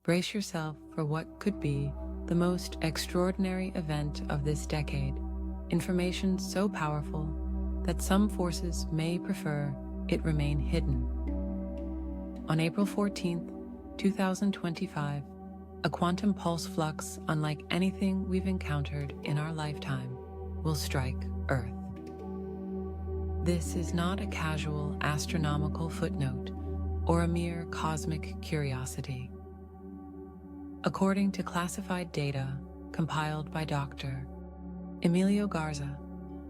Brace yourself for what could be the most extraordinary event of this decade, information so powerful that some forces may prefer it remain hidden. On April 14th, 2025, a quantum pulse flux unlike anything we've encountered in our lifetime will strike Earth. This is not a casual astronomical footnote or a mere cosmic curiosity. According to classified data compiled by Dr. Emilio Garza,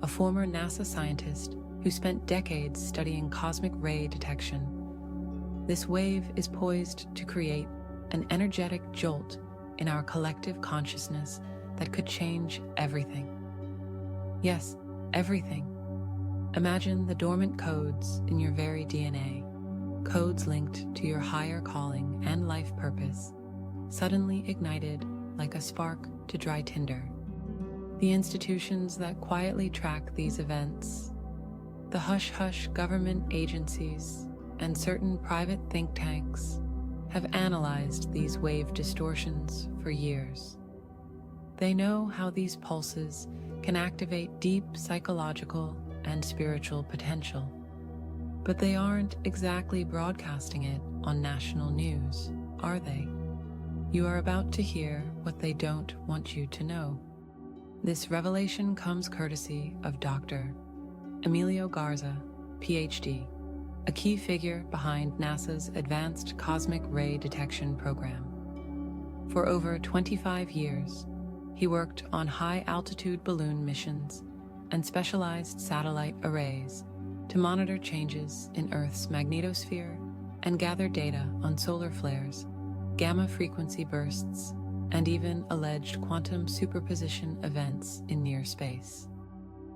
a former NASA scientist who spent decades studying cosmic ray detection, this wave is poised to create an energetic jolt in our collective consciousness that could change everything. Yes, everything. Imagine the dormant codes in your very DNA, codes linked to your higher calling and life purpose, suddenly ignited like a spark to dry tinder. The institutions that quietly track these events, the hush-hush government agencies, and certain private think tanks have analyzed these wave distortions for years. They know how these pulses can activate deep psychological and spiritual potential, but they aren't exactly broadcasting it on national news, are they? You are about to hear what they don't want you to know. This revelation comes courtesy of Dr. Emilio Garza, PhD, a key figure behind NASA's Advanced Cosmic Ray Detection Program. For over 25 years, he worked on high-altitude balloon missions and specialized satellite arrays to monitor changes in Earth's magnetosphere and gather data on solar flares, gamma-frequency bursts, and even alleged quantum superposition events in near space.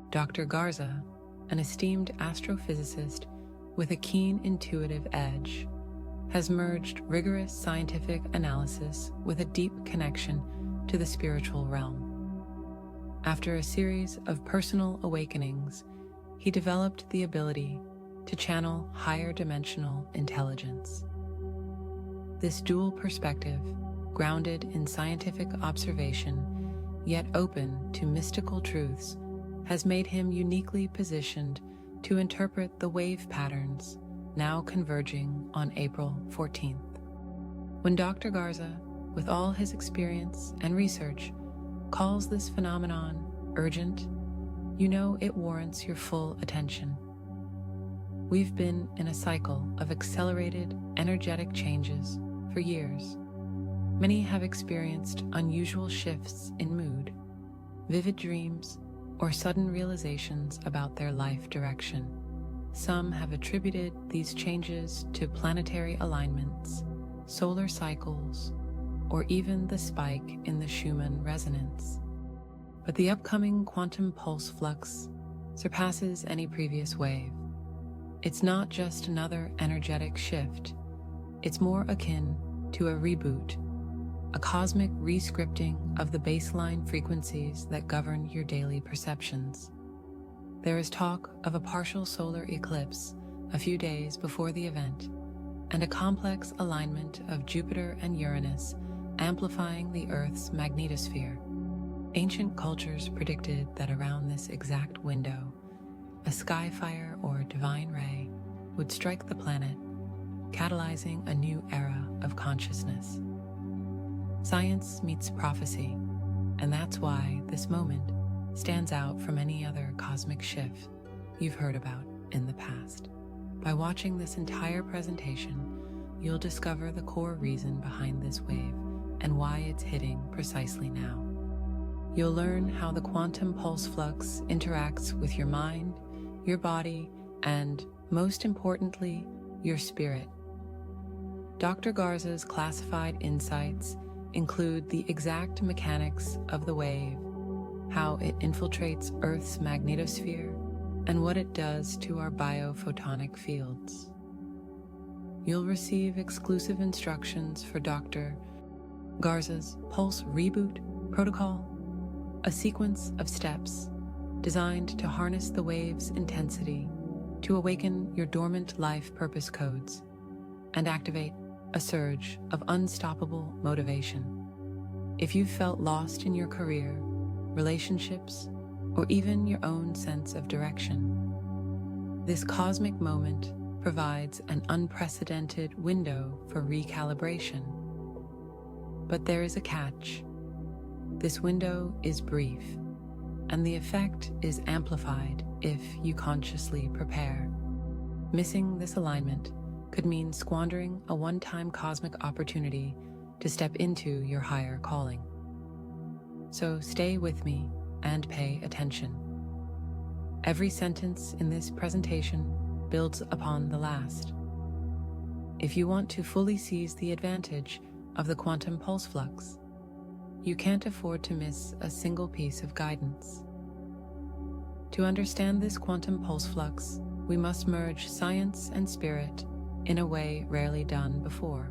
Dr. Garza, an esteemed astrophysicist with a keen intuitive edge, has merged rigorous scientific analysis with a deep connection to the spiritual realm. After a series of personal awakenings, he developed the ability to channel higher dimensional intelligence. This dual perspective, grounded in scientific observation, yet open to mystical truths, has made him uniquely positioned to interpret the wave patterns now converging on April 14th. When Dr. Garza, with all his experience and research, calls this phenomenon urgent, you know it warrants your full attention. We've been in a cycle of accelerated, energetic changes for years. Many have experienced unusual shifts in mood, vivid dreams, or sudden realizations about their life direction. Some have attributed these changes to planetary alignments, solar cycles, or even the spike in the Schumann resonance. But the upcoming quantum pulse flux surpasses any previous wave. It's not just another energetic shift. It's more akin to a reboot, a cosmic re-scripting of the baseline frequencies that govern your daily perceptions. There is talk of a partial solar eclipse a few days before the event, and a complex alignment of Jupiter and Uranus amplifying the Earth's magnetosphere. Ancient cultures predicted that around this exact window, a skyfire or divine ray would strike the planet, catalyzing a new era of consciousness. Science meets prophecy, and that's why this moment stands out from any other cosmic shift you've heard about in the past. By watching this entire presentation, you'll discover the core reason behind this wave and why it's hitting precisely now. You'll learn how the quantum pulse flux interacts with your mind, your body, and, most importantly, your spirit. Dr. Garza's classified insights include the exact mechanics of the wave, how it infiltrates Earth's magnetosphere, and what it does to our biophotonic fields. You'll receive exclusive instructions for Dr. Garza's Pulse Reboot Protocol, a sequence of steps designed to harness the wave's intensity to awaken your dormant life purpose codes and activate a surge of unstoppable motivation. If you've felt lost in your career, relationships, or even your own sense of direction, this cosmic moment provides an unprecedented window for recalibration. But there is a catch. This window is brief, and the effect is amplified if you consciously prepare. Missing this alignment could mean squandering a one-time cosmic opportunity to step into your higher calling. So stay with me and pay attention. Every sentence in this presentation builds upon the last. If you want to fully seize the advantage of the quantum pulse flux, you can't afford to miss a single piece of guidance. To understand this quantum pulse flux, we must merge science and spirit in a way rarely done before.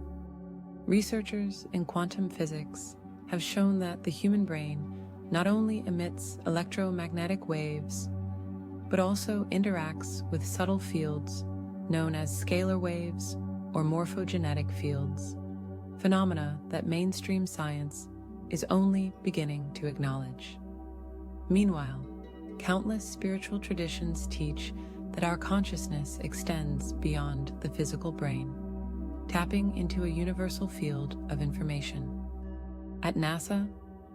Researchers in quantum physics have shown that the human brain not only emits electromagnetic waves, but also interacts with subtle fields known as scalar waves or morphogenetic fields, phenomena that mainstream science is only beginning to acknowledge. Meanwhile, countless spiritual traditions teach that our consciousness extends beyond the physical brain, tapping into a universal field of information. At NASA,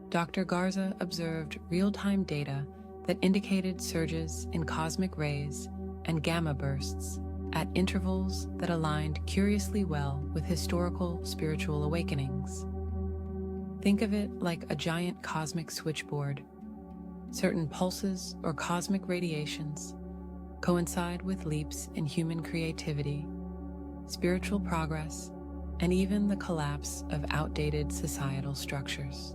Dr. Garza observed real-time data that indicated surges in cosmic rays and gamma bursts at intervals that aligned curiously well with historical spiritual awakenings. Think of it like a giant cosmic switchboard. Certain pulses or cosmic radiations coincide with leaps in human creativity, spiritual progress, and even the collapse of outdated societal structures.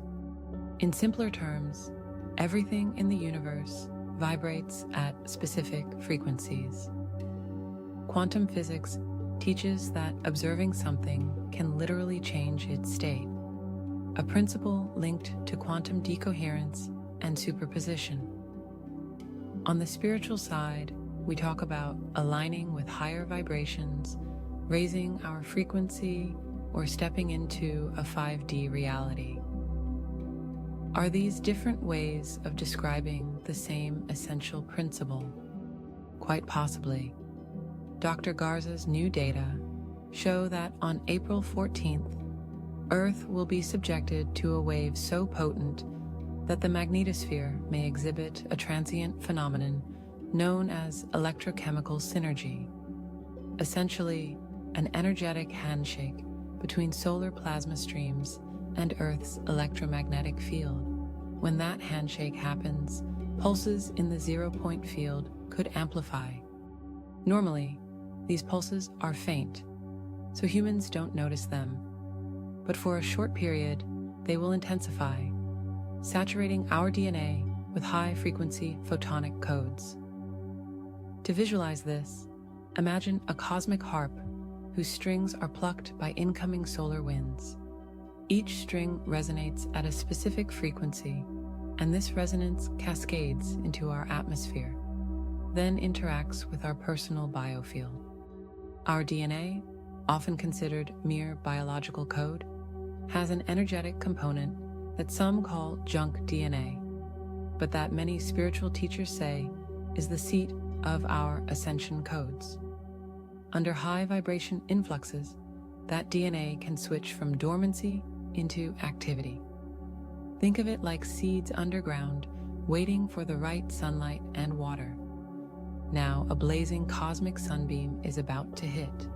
In simpler terms, everything in the universe vibrates at specific frequencies. Quantum physics teaches that observing something can literally change its state, a principle linked to quantum decoherence and superposition. On the spiritual side, we talk about aligning with higher vibrations, raising our frequency, or stepping into a 5D reality. Are these different ways of describing the same essential principle? Quite possibly. Dr. Garza's new data show that on April 14th, Earth will be subjected to a wave so potent that the magnetosphere may exhibit a transient phenomenon known as electrochemical synergy, essentially an energetic handshake between solar plasma streams and Earth's electromagnetic field. When that handshake happens, pulses in the zero-point field could amplify. Normally, these pulses are faint, so humans don't notice them. But for a short period, they will intensify, saturating our DNA with high-frequency photonic codes. To visualize this, imagine a cosmic harp whose strings are plucked by incoming solar winds. Each string resonates at a specific frequency, and this resonance cascades into our atmosphere, then interacts with our personal biofield. Our DNA, often considered mere biological code, has an energetic component that some call junk DNA, but that many spiritual teachers say is the seat of our ascension codes. Under high vibration influxes, that DNA can switch from dormancy into activity. Think of it like seeds underground, waiting for the right sunlight and water. Now, a blazing cosmic sunbeam is about to hit.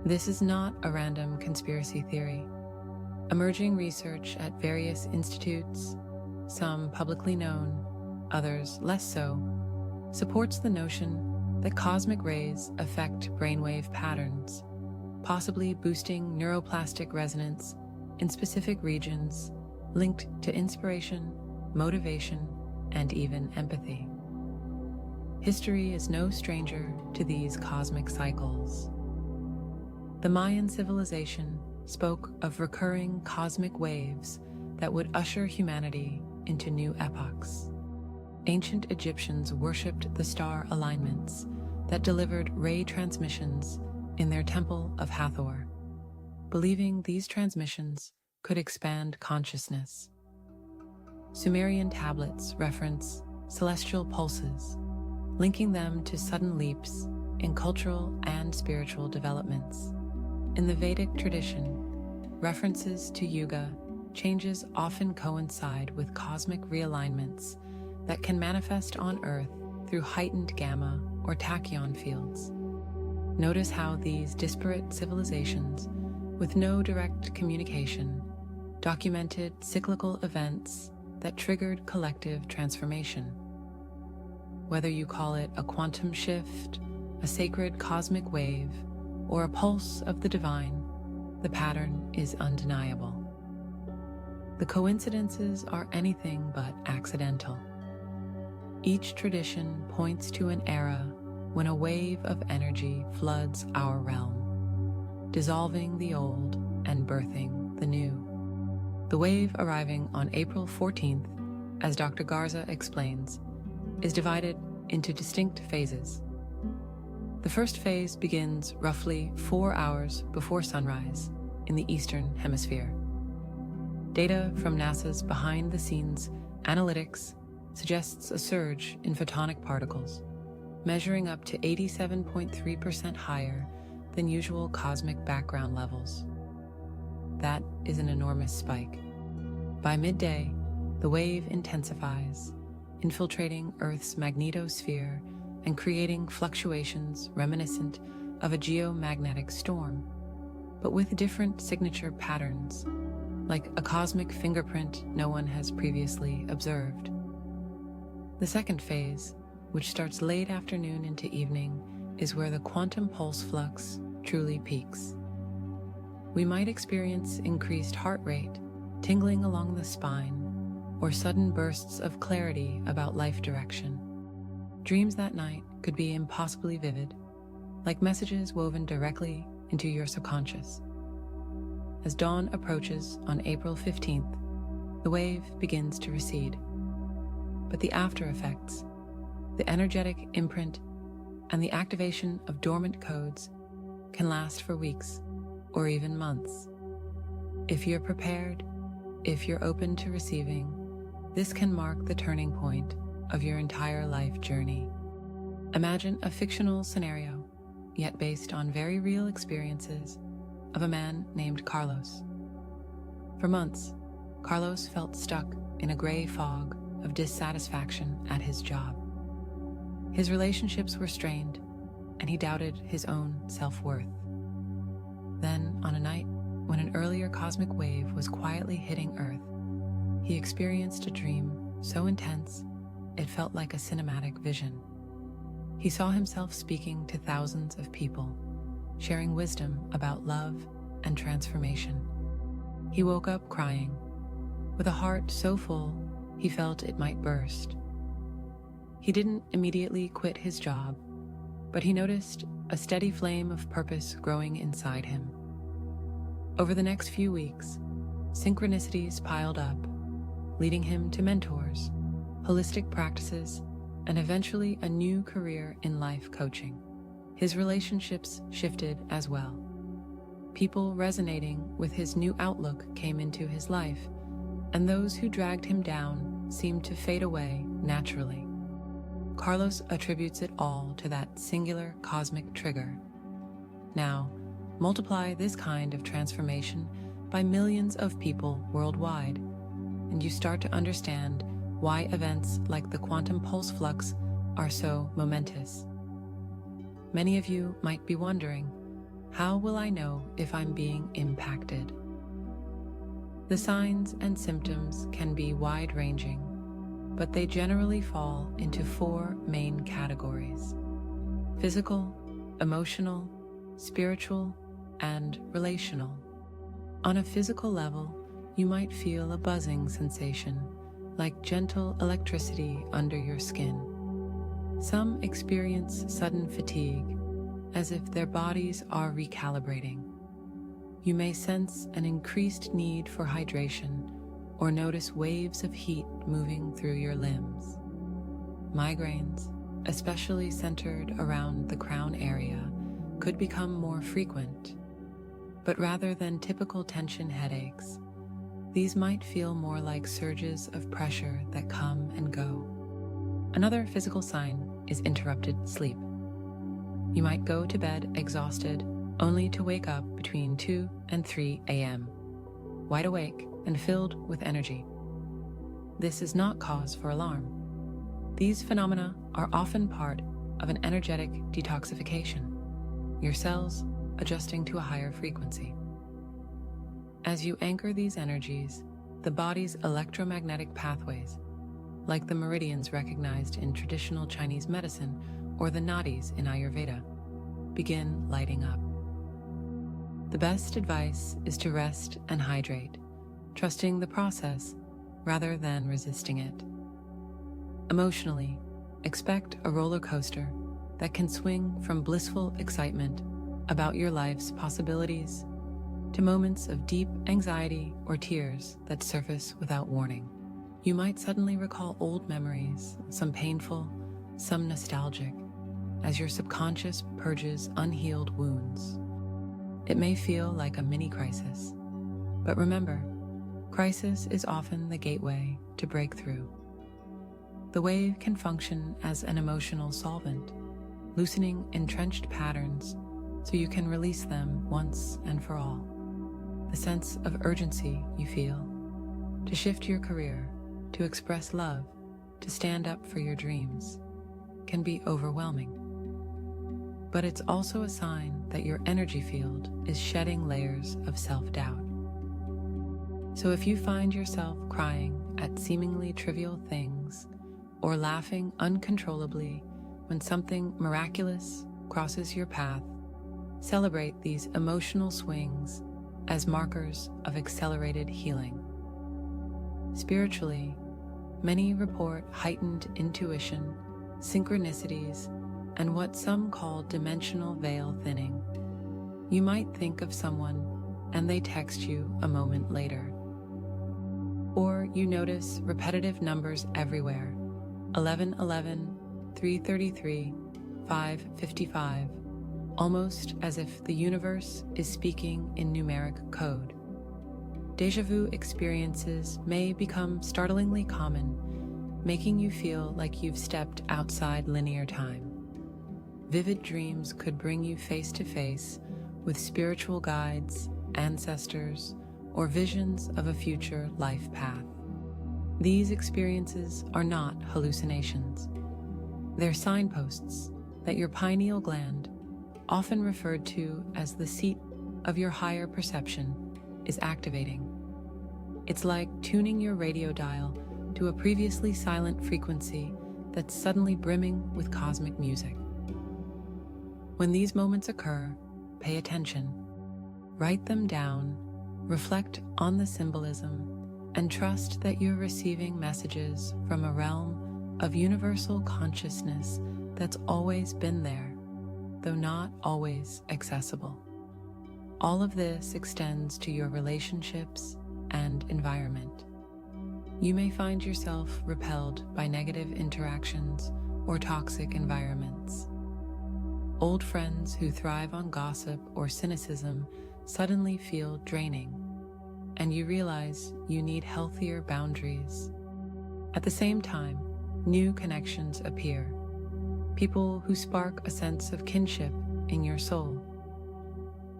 This is not a random conspiracy theory. Emerging research at various institutes, some publicly known, others less so, supports the notion that cosmic rays affect brainwave patterns, possibly boosting neuroplastic resonance in specific regions linked to inspiration, motivation, and even empathy. History is no stranger to these cosmic cycles. The Mayan civilization spoke of recurring cosmic waves that would usher humanity into new epochs. Ancient Egyptians worshipped the star alignments that delivered ray transmissions in their temple of Hathor, believing these transmissions could expand consciousness. Sumerian tablets reference celestial pulses, linking them to sudden leaps in cultural and spiritual developments. In the Vedic tradition, references to yuga changes often coincide with cosmic realignments that can manifest on Earth through heightened gamma or tachyon fields. Notice how these disparate civilizations, with no direct communication, documented cyclical events that triggered collective transformation. Whether you call it a quantum shift, a sacred cosmic wave, or a pulse of the divine, the pattern is undeniable. The coincidences are anything but accidental. Each tradition points to an era when a wave of energy floods our realm, dissolving the old and birthing the new. The wave arriving on April 14th, as Dr. Garza explains, is divided into distinct phases. The first phase begins roughly 4 hours before sunrise in the Eastern Hemisphere. Data from NASA's behind-the-scenes analytics suggests a surge in photonic particles, measuring up to 87.3% higher than usual cosmic background levels. That is an enormous spike. By midday, the wave intensifies, infiltrating Earth's magnetosphere and creating fluctuations reminiscent of a geomagnetic storm, but with different signature patterns, like a cosmic fingerprint no one has previously observed. The second phase, which starts late afternoon into evening, is where the quantum pulse flux truly peaks. We might experience increased heart rate, tingling along the spine, or sudden bursts of clarity about life direction. Dreams that night could be impossibly vivid, like messages woven directly into your subconscious. As dawn approaches on April 15th, the wave begins to recede. But the after effects, the energetic imprint, and the activation of dormant codes can last for weeks or even months. If you're prepared, if you're open to receiving, this can mark the turning point of your entire life journey. Imagine a fictional scenario, yet based on very real experiences, of a man named Carlos. For months, Carlos felt stuck in a gray fog of dissatisfaction at his job. His relationships were strained, and he doubted his own self-worth. Then, on a night when an earlier cosmic wave was quietly hitting Earth, he experienced a dream so intense it felt like a cinematic vision. He saw himself speaking to thousands of people, sharing wisdom about love and transformation. He woke up crying, with a heart so full he felt it might burst. He didn't immediately quit his job, but he noticed a steady flame of purpose growing inside him. Over the next few weeks, synchronicities piled up, leading him to mentors, holistic practices, and eventually a new career in life coaching. His relationships shifted as well. People resonating with his new outlook came into his life, and those who dragged him down seemed to fade away naturally. Carlos attributes it all to that singular cosmic trigger. Now, multiply this kind of transformation by millions of people worldwide, and you start to understand why events like the quantum pulse flux are so momentous. Many of you might be wondering, how will I know if I'm being impacted? The signs and symptoms can be wide-ranging, but they generally fall into 4 main categories: physical, emotional, spiritual, and relational. On a physical level, you might feel a buzzing sensation, like gentle electricity under your skin. Some experience sudden fatigue, as if their bodies are recalibrating. You may sense an increased need for hydration or notice waves of heat moving through your limbs. Migraines, especially centered around the crown area, could become more frequent. But rather than typical tension headaches, these might feel more like surges of pressure that come and go. Another physical sign is interrupted sleep. You might go to bed exhausted, only to wake up between 2 and 3 a.m., wide awake and filled with energy. This is not cause for alarm. These phenomena are often part of an energetic detoxification, your cells adjusting to a higher frequency. As you anchor these energies, the body's electromagnetic pathways, like the meridians recognized in traditional Chinese medicine or the nadis in Ayurveda, begin lighting up. The best advice is to rest and hydrate, trusting the process rather than resisting it. Emotionally, expect a roller coaster that can swing from blissful excitement about your life's possibilities to moments of deep anxiety or tears that surface without warning. You might suddenly recall old memories, some painful, some nostalgic, as your subconscious purges unhealed wounds. It may feel like a mini crisis, but remember, crisis is often the gateway to breakthrough. The wave can function as an emotional solvent, loosening entrenched patterns so you can release them once and for all. The sense of urgency you feel to shift your career, to express love, to stand up for your dreams can be overwhelming. But it's also a sign that your energy field is shedding layers of self-doubt. So if you find yourself crying at seemingly trivial things or laughing uncontrollably when something miraculous crosses your path, celebrate these emotional swings as markers of accelerated healing. Spiritually, many report heightened intuition, synchronicities, and what some call dimensional veil thinning. You might think of someone and they text you a moment later. Or you notice repetitive numbers everywhere: 1111, 333, 555, almost as if the universe is speaking in numeric code. Déjà vu experiences may become startlingly common, making you feel like you've stepped outside linear time. Vivid dreams could bring you face to face with spiritual guides, ancestors, or visions of a future life path. These experiences are not hallucinations. They're signposts that your pineal gland, often referred to as the seat of your higher perception, is activating. It's like tuning your radio dial to a previously silent frequency that's suddenly brimming with cosmic music. When these moments occur, pay attention. Write them down, reflect on the symbolism, and trust that you're receiving messages from a realm of universal consciousness that's always been there, though not always accessible. All of this extends to your relationships and environment. You may find yourself repelled by negative interactions or toxic environments. Old friends who thrive on gossip or cynicism suddenly feel draining, and you realize you need healthier boundaries. At the same time, new connections appear, people who spark a sense of kinship in your soul.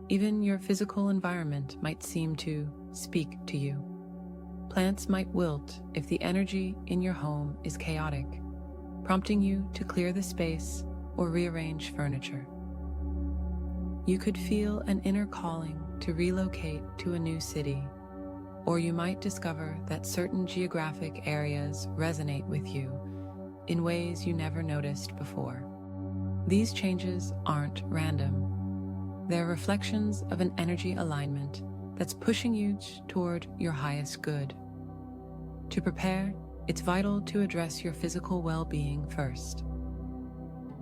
Even your physical environment might seem to speak to you. Plants might wilt if the energy in your home is chaotic, prompting you to clear the space or rearrange furniture. You could feel an inner calling to relocate to a new city, or you might discover that certain geographic areas resonate with you in ways you never noticed before. These changes aren't random. They're reflections of an energy alignment that's pushing you toward your highest good. To prepare, it's vital to address your physical well-being first.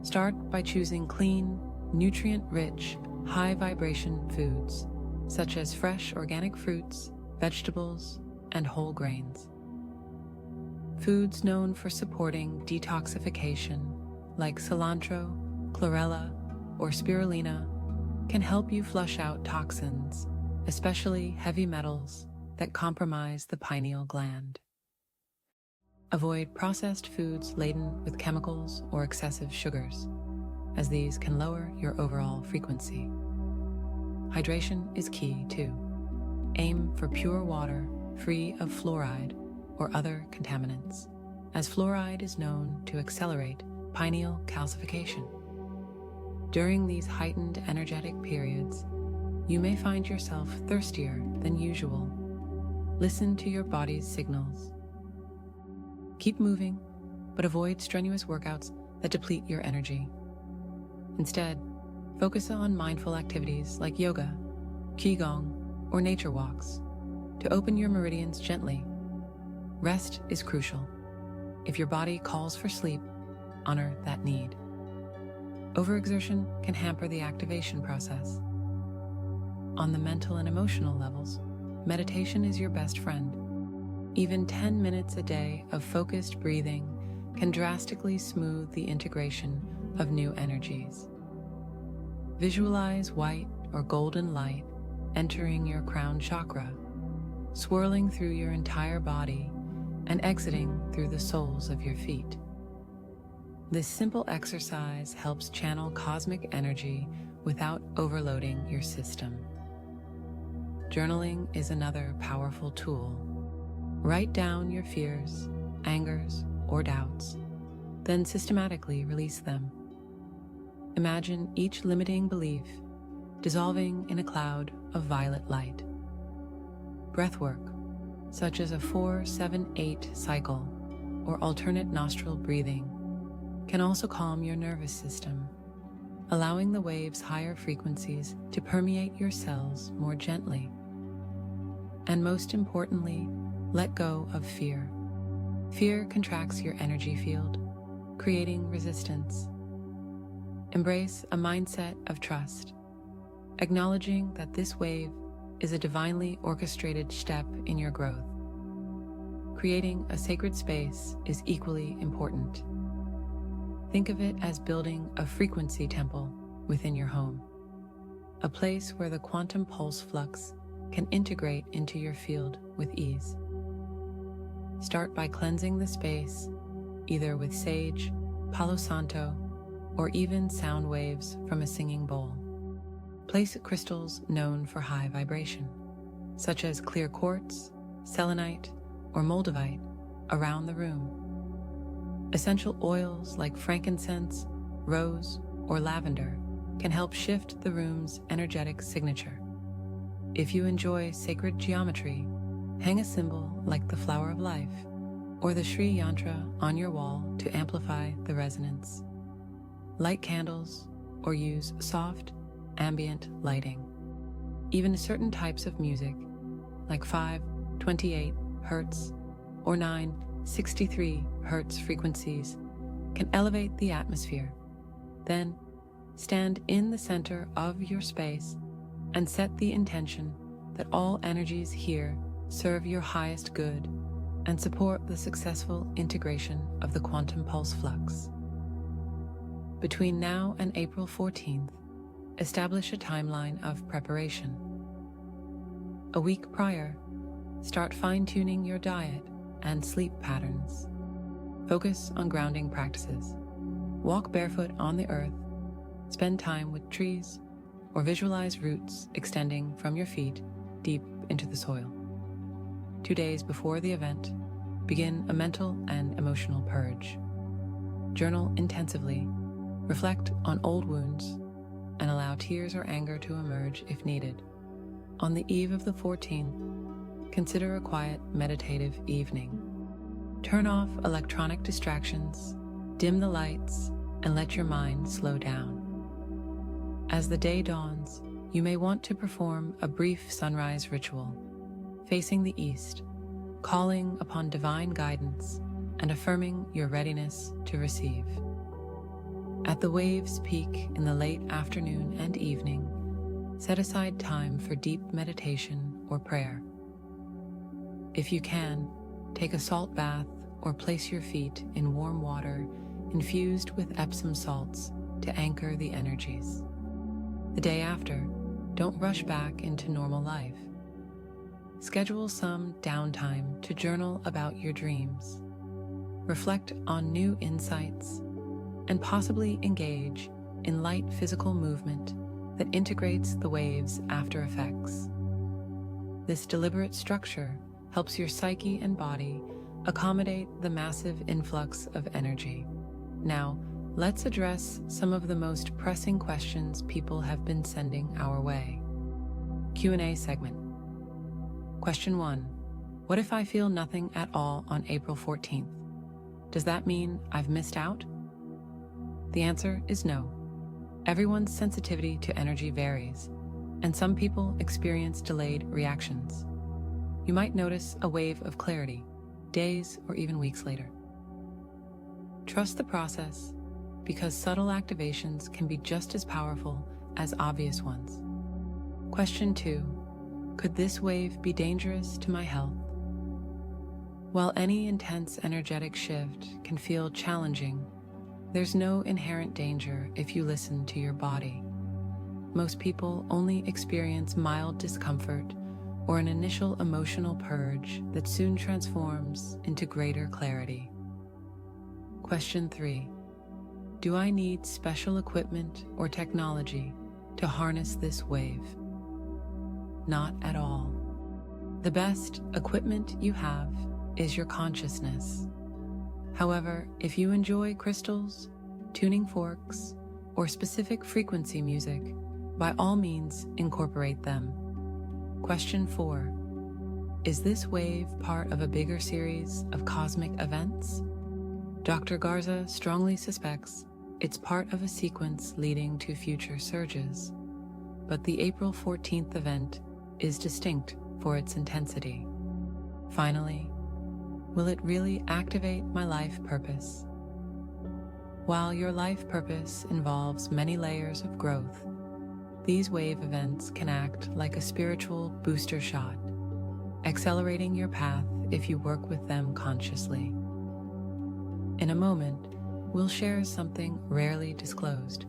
Start by choosing clean, nutrient-rich, high-vibration foods, such as fresh organic fruits, vegetables, and whole grains. Foods known for supporting detoxification, like cilantro, chlorella, or spirulina, can help you flush out toxins especially heavy metals that compromise the pineal gland. Avoid processed foods laden with chemicals or excessive sugars, as these can lower your overall frequency. Hydration is key too. Aim for pure water free of fluoride or other contaminants, as fluoride is known to accelerate pineal calcification. During these heightened energetic periods, you may find yourself thirstier than usual. Listen to your body's signals. Keep moving, but avoid strenuous workouts that deplete your energy. Instead, focus on mindful activities like yoga, qigong, or nature walks to open your meridians gently. Rest is crucial. If your body calls for sleep, honor that need. Overexertion can hamper the activation process. On the mental and emotional levels, meditation is your best friend. Even 10 minutes a day of focused breathing can drastically smooth the integration of new energies. Visualize white or golden light entering your crown chakra, swirling through your entire body and exiting through the soles of your feet. This simple exercise helps channel cosmic energy without overloading your system. Journaling is another powerful tool. Write down your fears, angers, or doubts, then systematically release them. Imagine each limiting belief dissolving in a cloud of violet light. Breathwork, such as a 4-7-8 cycle or alternate nostril breathing, can also calm your nervous system, allowing the wave's higher frequencies to permeate your cells more gently. And most importantly, let go of fear. Fear contracts your energy field, creating resistance. Embrace a mindset of trust, acknowledging that this wave is a divinely orchestrated step in your growth. Creating a sacred space is equally important. Think of it as building a frequency temple within your home, a place where the quantum pulse flux can integrate into your field with ease. Start by cleansing the space, either with sage, Palo Santo, or even sound waves from a singing bowl. Place crystals known for high vibration, such as clear quartz, selenite, or moldavite, around the room. Essential oils like frankincense, rose, or lavender can help shift the room's energetic signature. If you enjoy sacred geometry, hang a symbol like the flower of life or the Shri Yantra on your wall to amplify the resonance. Light candles or use soft, ambient lighting. Even certain types of music, like 528 Hz or 963 Hz frequencies, can elevate the atmosphere. Then, stand in the center of your space and set the intention that all energies here serve your highest good and support the successful integration of the quantum pulse flux. Between now and April 14th, establish a timeline of preparation. A week prior, start fine-tuning your diet and sleep patterns. Focus on grounding practices. Walk barefoot on the earth, spend time with trees, or visualize roots extending from your feet deep into the soil. 2 days before the event, begin a mental and emotional purge. Journal intensively, reflect on old wounds, and allow tears or anger to emerge if needed. On the eve of the 14th, consider a quiet, meditative evening. Turn off electronic distractions, dim the lights, and let your mind slow down. As the day dawns, you may want to perform a brief sunrise ritual, facing the east, calling upon divine guidance and affirming your readiness to receive. At the wave's peak in the late afternoon and evening, set aside time for deep meditation or prayer. If you can, take a salt bath or place your feet in warm water infused with Epsom salts to anchor the energies. The day after, don't rush back into normal life. Schedule some downtime to journal about your dreams, reflect on new insights, and possibly engage in light physical movement that integrates the wave's after effects. This deliberate structure helps your psyche and body accommodate the massive influx of energy. Now, let's address some of the most pressing questions people have been sending our way. Q&A segment. Question 1. What if I feel nothing at all on April 14th? Does that mean I've missed out? The answer is no. Everyone's sensitivity to energy varies, and some people experience delayed reactions. You might notice a wave of clarity, days or even weeks later. Trust the process, because subtle activations can be just as powerful as obvious ones. Question 2. Could this wave be dangerous to my health? While any intense energetic shift can feel challenging, there's no inherent danger if you listen to your body. Most people only experience mild discomfort or an initial emotional purge that soon transforms into greater clarity. Question 3. Do I need special equipment or technology to harness this wave? Not at all. The best equipment you have is your consciousness. However, if you enjoy crystals, tuning forks, or specific frequency music, by all means incorporate them. Question 4. Is this wave part of a bigger series of cosmic events? Dr. Garza strongly suspects it's part of a sequence leading to future surges, but the April 14th event is distinct for its intensity. Finally, will it really activate my life purpose? While your life purpose involves many layers of growth, these wave events can act like a spiritual booster shot, accelerating your path if you work with them consciously. In a moment, we'll share something rarely disclosed,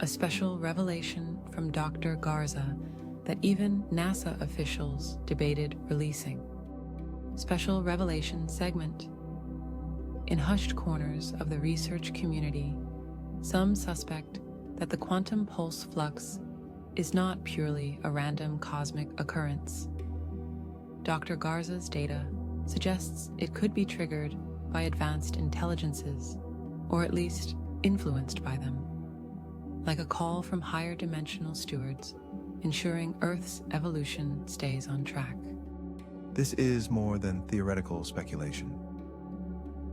a special revelation from Dr. Garza that even NASA officials debated releasing. Special revelation segment. In hushed corners of the research community, some suspect that the quantum pulse flux is not purely a random cosmic occurrence. Dr. Garza's data suggests it could be triggered by advanced intelligences, or at least influenced by them, like a call from higher dimensional stewards, ensuring Earth's evolution stays on track. This is more than theoretical speculation.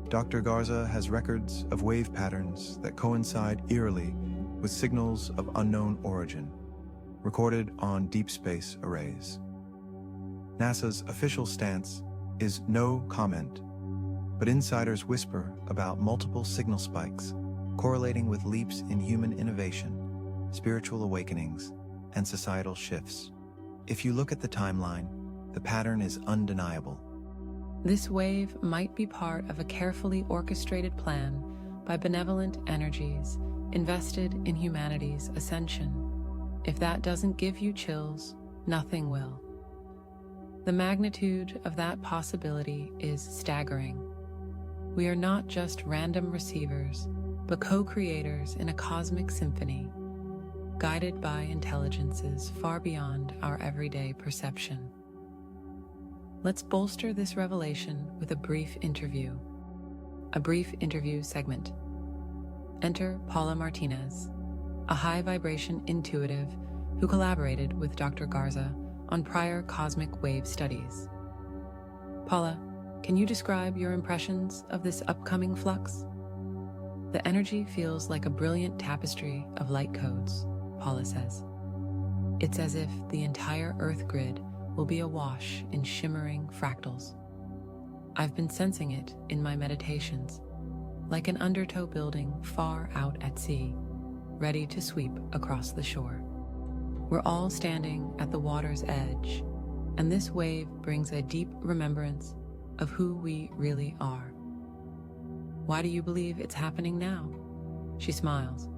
Dr. Garza has records of wave patterns that coincide eerily with signals of unknown origin, recorded on deep space arrays. NASA's official stance is no comment, but insiders whisper about multiple signal spikes correlating with leaps in human innovation, spiritual awakenings, and societal shifts. If you look at the timeline, the pattern is undeniable. This wave might be part of a carefully orchestrated plan by benevolent energies invested in humanity's ascension. If that doesn't give you chills, nothing will. The magnitude of that possibility is staggering. We are not just random receivers, but co-creators in a cosmic symphony, guided by intelligences far beyond our everyday perception. Let's bolster this revelation with a brief interview segment. Enter Paula Martinez, a high vibration intuitive who collaborated with Dr. Garza on prior cosmic wave studies. Paula, can you describe your impressions of this upcoming flux? The energy feels like a brilliant tapestry of light codes, Paula says. It's as if the entire Earth grid will be awash in shimmering fractals. I've been sensing it in my meditations, like an undertow building far out at sea, ready to sweep across the shore. We're all standing at the water's edge, and this wave brings a deep remembrance of who we really are. Why do you believe it's happening now? She smiles.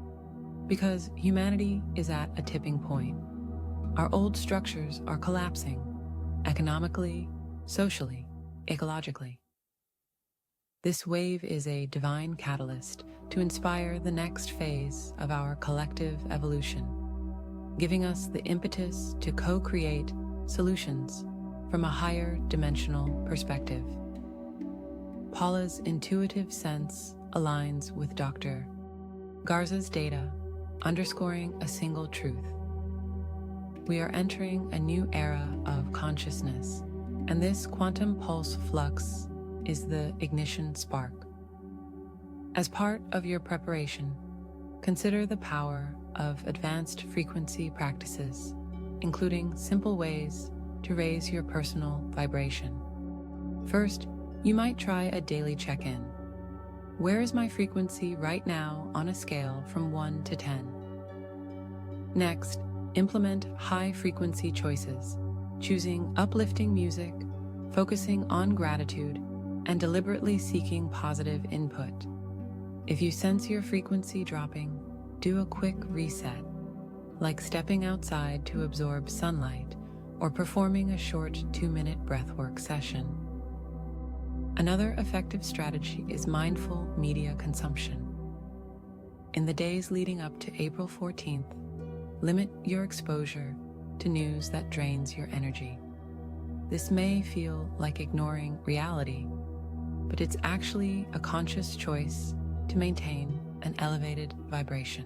Because humanity is at a tipping point, Our old structures are collapsing, economically, socially, ecologically. This wave is a divine catalyst to inspire the next phase of our collective evolution, giving us the impetus to co-create solutions from a higher dimensional perspective. Paula's intuitive sense aligns with Dr. Garza's data, underscoring a single truth. We are entering a new era of consciousness, and this quantum pulse flux is the ignition spark. As part of your preparation, consider the power of advanced frequency practices, including simple ways to raise your personal vibration. First, you might try a daily check-in. Where is my frequency right now on a scale from 1 to 10? Next, implement high-frequency choices, choosing uplifting music, focusing on gratitude, and deliberately seeking positive input. If you sense your frequency dropping, do a quick reset, like stepping outside to absorb sunlight or performing a short 2-minute breathwork session. Another effective strategy is mindful media consumption. In the days leading up to April 14th, limit your exposure to news that drains your energy. This may feel like ignoring reality, but it's actually a conscious choice to maintain an elevated vibration,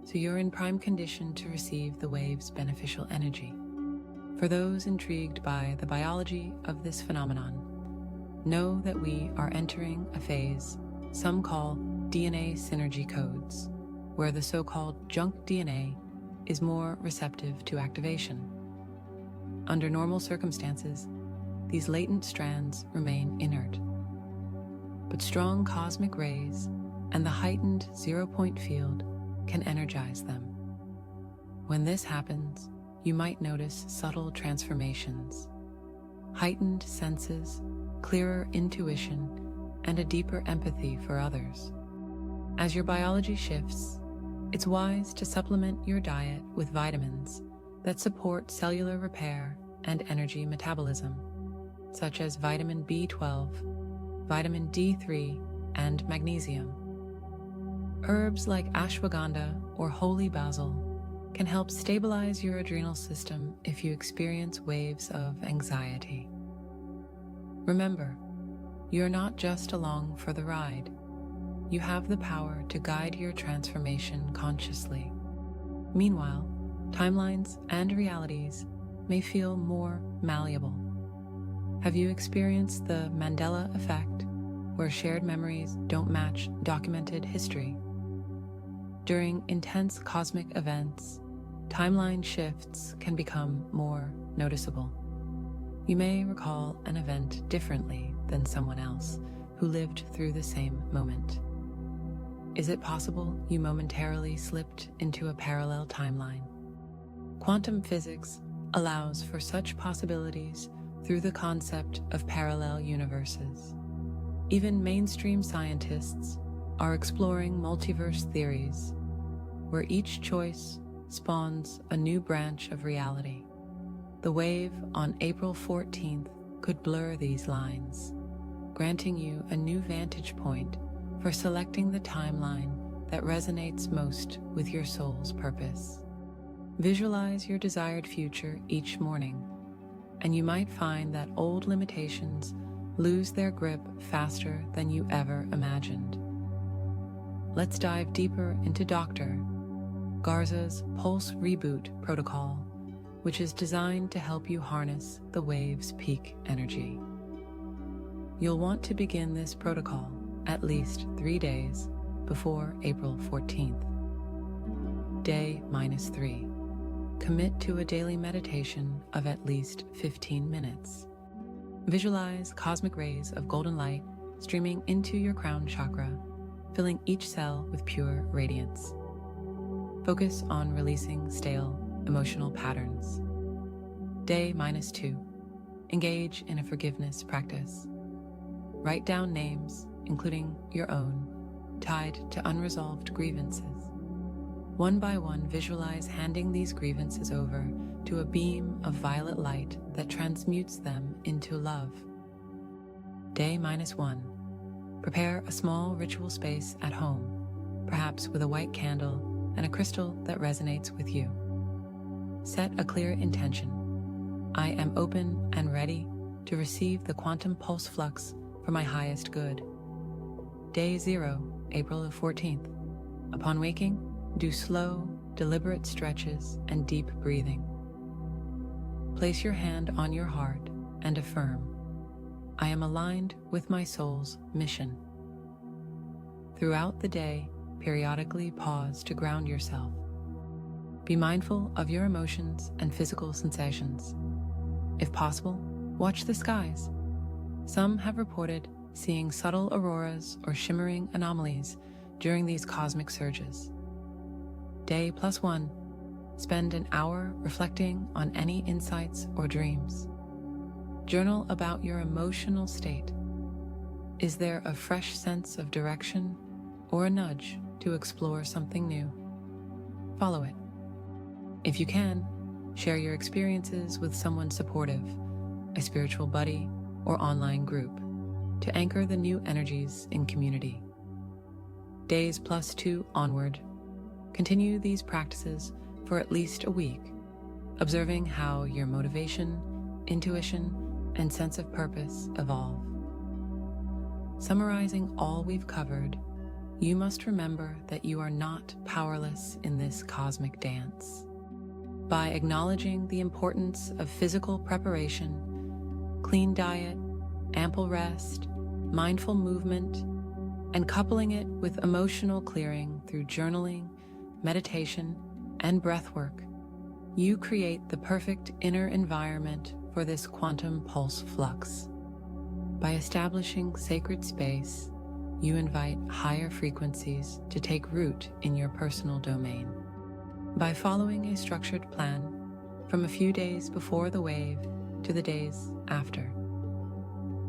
so you're in prime condition to receive the wave's beneficial energy. For those intrigued by the biology of this phenomenon, know that we are entering a phase some call DNA synergy codes, where the so-called junk DNA is more receptive to activation. Under normal circumstances, these latent strands remain inert, but strong cosmic rays and the heightened zero-point field can energize them. When this happens, you might notice subtle transformations, heightened senses, clearer intuition, and a deeper empathy for others. As your biology shifts, it's wise to supplement your diet with vitamins that support cellular repair and energy metabolism, such as vitamin B12, vitamin D3, and magnesium. Herbs like ashwagandha or holy basil can help stabilize your adrenal system if you experience waves of anxiety. Remember, you're not just along for the ride. You have the power to guide your transformation consciously. Meanwhile, timelines and realities may feel more malleable. Have you experienced the Mandela effect, where shared memories don't match documented history? During intense cosmic events, timeline shifts can become more noticeable. You may recall an event differently than someone else who lived through the same moment. Is it possible you momentarily slipped into a parallel timeline? Quantum physics allows for such possibilities through the concept of parallel universes. Even mainstream scientists are exploring multiverse theories, where each choice spawns a new branch of reality. The wave on April 14th could blur these lines, granting you a new vantage point for selecting the timeline that resonates most with your soul's purpose. Visualize your desired future each morning, and you might find that old limitations lose their grip faster than you ever imagined. Let's dive deeper into Dr. Garza's Pulse Reboot protocol, which is designed to help you harness the wave's peak energy. You'll want to begin this protocol at least 3 days before April 14th. Day -3. Commit to a daily meditation of at least 15 minutes. Visualize cosmic rays of golden light streaming into your crown chakra, filling each cell with pure radiance. Focus on releasing stale, emotional patterns. Day -2. Engage in a forgiveness practice. Write down names, including your own, tied to unresolved grievances. One by one, visualize handing these grievances over to a beam of violet light that transmutes them into love. Day -1. Prepare a small ritual space at home, perhaps with a white candle and a crystal that resonates with you. Set a clear intention. I am open and ready to receive the quantum pulse flux for my highest good. Day 0, April 14th. Upon waking, do slow, deliberate stretches and deep breathing. Place your hand on your heart and affirm, I am aligned with my soul's mission. Throughout the day, periodically pause to ground yourself. Be mindful of your emotions and physical sensations. If possible, watch the skies. Some have reported seeing subtle auroras or shimmering anomalies during these cosmic surges. Day +1. Spend an hour reflecting on any insights or dreams. Journal about your emotional state. Is there a fresh sense of direction or a nudge to explore something new? Follow it. If you can, share your experiences with someone supportive, a spiritual buddy or online group, to anchor the new energies in community. Days +2 onward. Continue these practices for at least a week, observing how your motivation, intuition, and sense of purpose evolve. Summarizing all we've covered, you must remember that you are not powerless in this cosmic dance. By acknowledging the importance of physical preparation, clean diet, ample rest, mindful movement, and coupling it with emotional clearing through journaling, meditation, and breathwork, you create the perfect inner environment for this quantum pulse flux. By establishing sacred space, you invite higher frequencies to take root in your personal domain. By following a structured plan, from a few days before the wave to the days after,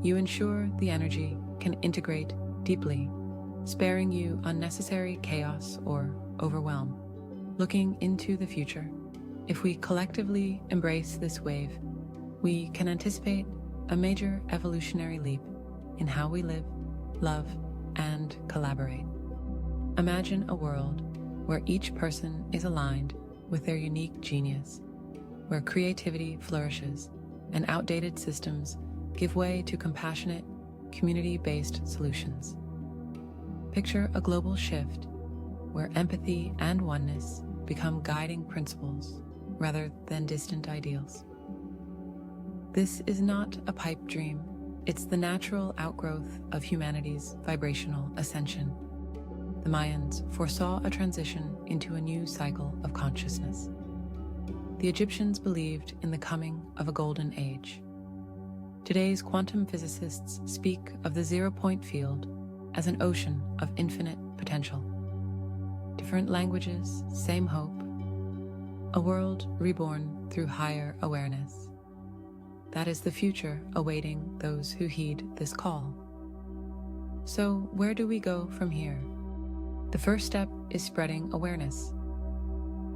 you ensure the energy can integrate deeply, sparing you unnecessary chaos or overwhelm. Looking into the future, if we collectively embrace this wave, we can anticipate a major evolutionary leap in how we live, love, and collaborate. Imagine a world where each person is aligned with their unique genius, where creativity flourishes and outdated systems give way to compassionate, community-based solutions. Picture a global shift where empathy and oneness become guiding principles rather than distant ideals. This is not a pipe dream. It's the natural outgrowth of humanity's vibrational ascension. The Mayans foresaw a transition into a new cycle of consciousness. The Egyptians believed in the coming of a golden age. Today's quantum physicists speak of the zero-point field as an ocean of infinite potential. Different languages, same hope. A world reborn through higher awareness. That is the future awaiting those who heed this call. So, where do we go from here? The first step is spreading awareness.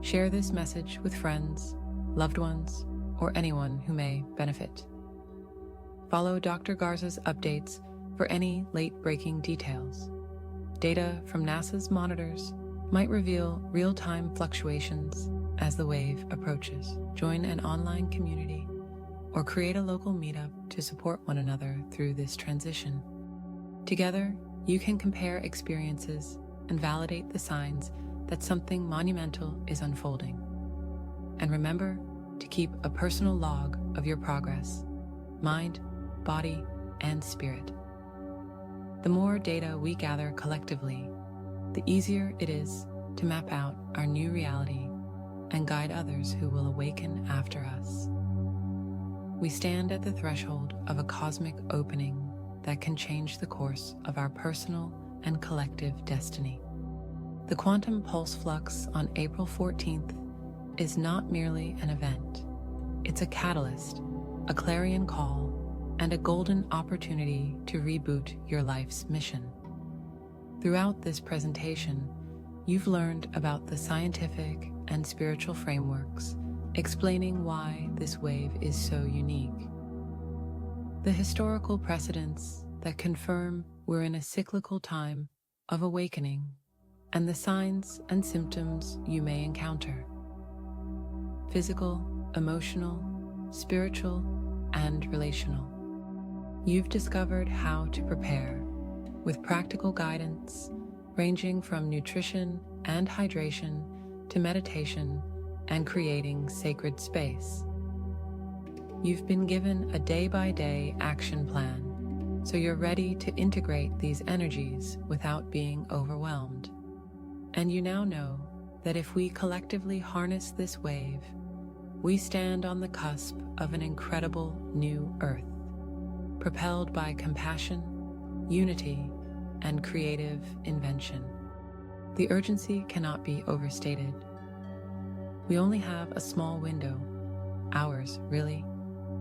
Share this message with friends, loved ones, or anyone who may benefit. Follow Dr. Garza's updates for any late-breaking details. Data from NASA's monitors might reveal real-time fluctuations as the wave approaches. Join an online community or create a local meetup to support one another through this transition. Together, you can compare experiences and validate the signs that something monumental is unfolding. And remember to keep a personal log of your progress, mind, body, and spirit. The more data we gather collectively, the easier it is to map out our new reality and guide others who will awaken after us. We stand at the threshold of a cosmic opening that can change the course of our personal and collective destiny. The quantum pulse flux on April 14th is not merely an event. It's a catalyst, a clarion call, and a golden opportunity to reboot your life's mission. Throughout this presentation, you've learned about the scientific and spiritual frameworks explaining why this wave is so unique. The historical precedents that confirm we're in a cyclical time of awakening, and the signs and symptoms you may encounter: physical, emotional, spiritual, and relational. You've discovered how to prepare with practical guidance ranging from nutrition and hydration to meditation and creating sacred space. You've been given a day-by-day action plan, so you're ready to integrate these energies without being overwhelmed. And you now know that if we collectively harness this wave, we stand on the cusp of an incredible new earth, propelled by compassion, unity, and creative invention. The urgency cannot be overstated. We only have a small window, hours really,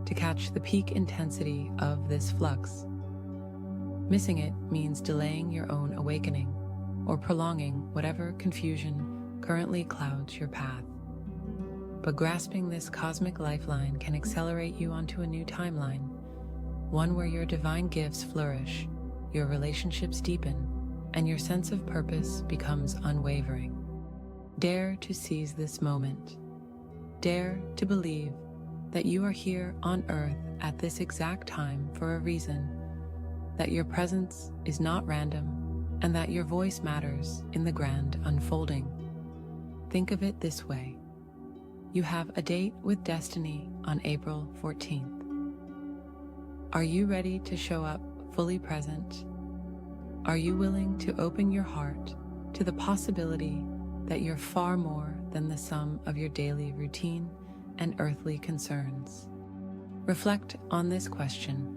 to catch the peak intensity of this flux. Missing it means delaying your own awakening or prolonging whatever confusion currently clouds your path. But grasping this cosmic lifeline can accelerate you onto a new timeline, one where your divine gifts flourish, your relationships deepen, and your sense of purpose becomes unwavering. Dare to seize this moment. Dare to believe that you are here on Earth at this exact time for a reason, that your presence is not random, and that your voice matters in the grand unfolding. Think of it this way. You have a date with destiny on April 14th. Are you ready to show up fully present? Are you willing to open your heart to the possibility that you're far more than the sum of your daily routine and earthly concerns? Reflect on this question.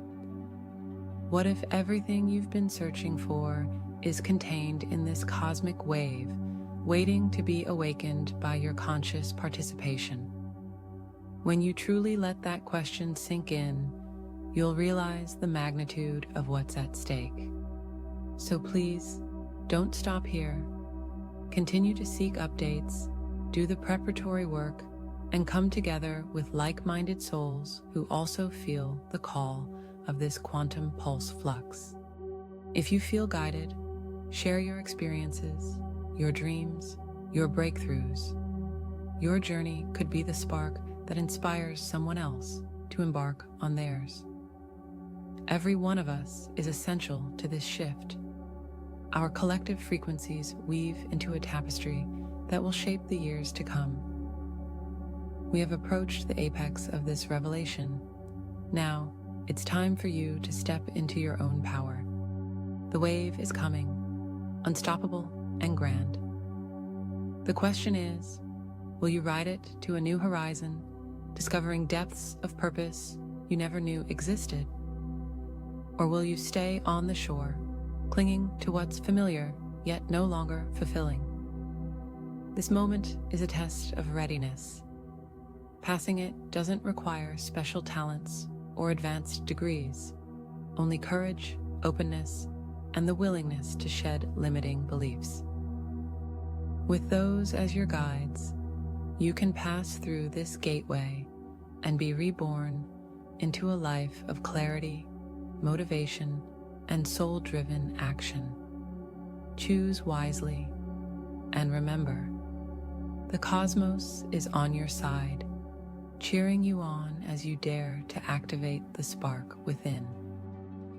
What if everything you've been searching for is contained in this cosmic wave, waiting to be awakened by your conscious participation? When you truly let that question sink in, you'll realize the magnitude of what's at stake. So please, don't stop here. Continue to seek updates, do the preparatory work, and come together with like-minded souls who also feel the call of this quantum pulse flux. If you feel guided, share your experiences, your dreams, your breakthroughs. Your journey could be the spark that inspires someone else to embark on theirs. Every one of us is essential to this shift. Our collective frequencies weave into a tapestry that will shape the years to come. We have approached the apex of this revelation. Now, it's time for you to step into your own power. The wave is coming, unstoppable and grand. The question is, will you ride it to a new horizon, discovering depths of purpose you never knew existed? Or will you stay on the shore, clinging to what's familiar yet no longer fulfilling? This moment is a test of readiness. Passing it doesn't require special talents or advanced degrees, only courage, openness, and the willingness to shed limiting beliefs. With those as your guides, you can pass through this gateway and be reborn into a life of clarity, motivation, and soul-driven action. Choose wisely, and remember, the cosmos is on your side, cheering you on as you dare to activate the spark within.